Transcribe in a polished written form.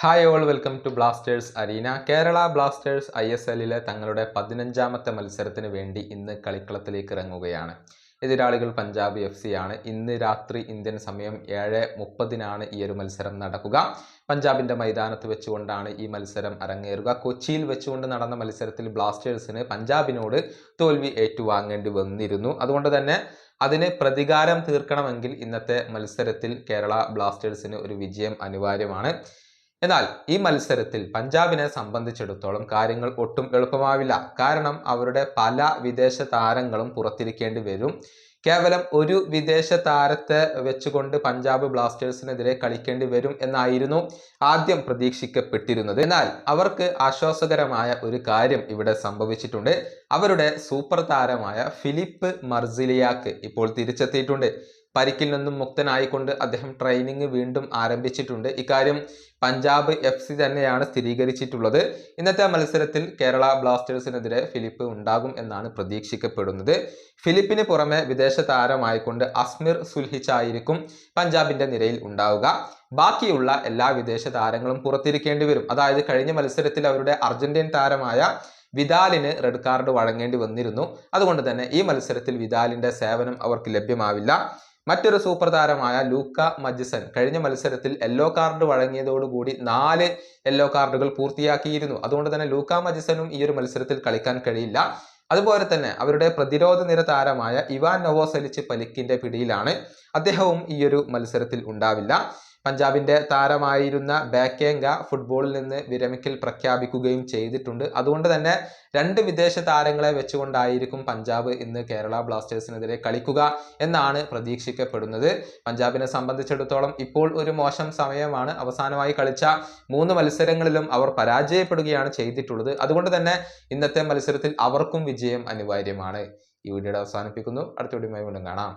Hi all welcome to Blasters arena. Kerala Blasters ISLലെ തങ്ങളുടെ 15ാമത്തെ മത്സരത്തിന് വേണ്ടി ഇന്ന് കളിക്കളത്തിലേക്ക് ഇറങ്ങുകയാണ്. എതിരാളികൾ പഞ്ചാബ് FC ആണ്. ഇന്ന് രാത്രി ഇന്ത്യൻ സമയം 7:30 ഈ ഒരു മത്സരം നടക്കുക. പഞ്ചാബിന്റെ മൈതാനത്ത് വെച്ചുകൊണ്ടാണ് ഈ മത്സരം അരങ്ങേറുക. കൊച്ചിയിൽ വെച്ചുകൊണ്ട് നടന്ന മത്സരത്തിൽ ബ്ലാസ്റ്റേഴ്സിന് പഞ്ചാബിനോട് തോൽവി ഏറ്റുവാങ്ങേണ്ടി വന്നിരുന്നു. അതുകൊണ്ട് തന്നെ അതിന് പ്രതികാരം തീർക്കണമെങ്കിൽ ഇന്നത്തെ മത്സരത്തിൽ കേരള ബ്ലാസ്റ്റേഴ്സിന് ഒരു വിജയം അനിവാര്യമാണ്. എന്നാൽ ഈ മത്സരത്തിൽ പഞ്ചാബിനെ സംബന്ധിച്ചിടത്തോളം കാര്യങ്ങൾ ഒട്ടും എളുപ്പമാവില്ല. കാരണം അവരുടെ പല വിദേശ താരങ്ങളും പുറത്തിരിക്കേണ്ടി വരും. കേവലം ഒരു വിദേശ താരത്തെ വെച്ചുകൊണ്ട് പഞ്ചാബ് ബ്ലാസ്റ്റേഴ്സിനെതിരെ കളിക്കേണ്ടി വരും എന്നായിരുന്നു ആദ്യം പ്രതീക്ഷിക്കപ്പെട്ടിരുന്നത്. എന്നാൽ അവർക്ക് ആശ്വാസകരമായ ഒരു കാര്യം ഇവിടെ സംഭവിച്ചിട്ടുണ്ട്. അവരുടെ സൂപ്പർ താരമായ ഫിലിപ്പ് മർസിലിയാക്ക് ഇപ്പോൾ തിരിച്ചെത്തിയിട്ടുണ്ട്. പരിക്കിൽ നിന്നും മുക്തനായിക്കൊണ്ട് അദ്ദേഹം ട്രെയിനിങ് വീണ്ടും ആരംഭിച്ചിട്ടുണ്ട്. ഇക്കാര്യം പഞ്ചാബ് FC തന്നെയാണ് സ്ഥിരീകരിച്ചിട്ടുള്ളത്. ഇന്നത്തെ മത്സരത്തിൽ കേരള ബ്ലാസ്റ്റേഴ്സിനെതിരെ ഫിലിപ്പ് ഉണ്ടാകും എന്നാണ് പ്രതീക്ഷിക്കപ്പെടുന്നത്. ഫിലിപ്പിന് പുറമെ വിദേശ താരമായിക്കൊണ്ട് അസ്മിർ സുൽഹിച്ച് ആയിരിക്കും പഞ്ചാബിന്റെ നിരയിൽ ഉണ്ടാവുക. ബാക്കിയുള്ള എല്ലാ വിദേശ താരങ്ങളും പുറത്തിരിക്കേണ്ടി വരും. അതായത് കഴിഞ്ഞ മത്സരത്തിൽ അവരുടെ അർജന്റീൻ താരമായ വിദാലിന് റെഡ് കാർഡ് വഴങ്ങേണ്ടി വന്നിരുന്നു. അതുകൊണ്ട് തന്നെ ഈ മത്സരത്തിൽ വിദാലിന്റെ സേവനം അവർക്ക് ലഭ്യമാവില്ല. മറ്റൊരു സൂപ്പർ താരമായ ലൂക്ക മജിസൺ കഴിഞ്ഞ മത്സരത്തിൽ യെല്ലോ കാർഡ് വഴങ്ങിയതോടുകൂടി 4 യെല്ലോ കാർഡുകൾ പൂർത്തിയാക്കിയിരുന്നു. അതുകൊണ്ട് തന്നെ ലൂക്ക മജിസനും ഈ ഒരു മത്സരത്തിൽ കളിക്കാൻ കഴിയില്ല. അതുപോലെ തന്നെ അവരുടെ പ്രതിരോധ നിര താരമായ ഇവാൻ നോവോസെലിച്ച് പരിക്കിന്റെ പിടിയിലാണ്. അദ്ദേഹവും ഈ ഒരു മത്സരത്തിൽ ഉണ്ടാവില്ല. പഞ്ചാബിന്റെ താരമായിരുന്ന ബേക്കേങ്ക ഫുട്ബോളിൽ നിന്ന് വിരമിക്കൽ പ്രഖ്യാപിക്കുകയും ചെയ്തിട്ടുണ്ട്. അതുകൊണ്ട് തന്നെ 2 വിദേശ താരങ്ങളെ വെച്ചുകൊണ്ടായിരിക്കും പഞ്ചാബ് ഇന്ന് കേരള ബ്ലാസ്റ്റേഴ്സിനെതിരെ കളിക്കുക എന്നാണ് പ്രതീക്ഷിക്കപ്പെടുന്നത്. പഞ്ചാബിനെ സംബന്ധിച്ചിടത്തോളം ഇപ്പോൾ ഒരു മോശം സമയമാണ്. അവസാനമായി കളിച്ച 3 മത്സരങ്ങളിലും അവർ പരാജയപ്പെടുകയാണ് ചെയ്തിട്ടുള്ളത്. അതുകൊണ്ട് തന്നെ ഇന്നത്തെ മത്സരത്തിൽ അവർക്കും വിജയം അനിവാര്യമാണ്. ഈ വീഡിയോ അവസാനിപ്പിക്കുന്നു. അടുത്ത വീഡിയോയുമായി വീണ്ടും കാണാം.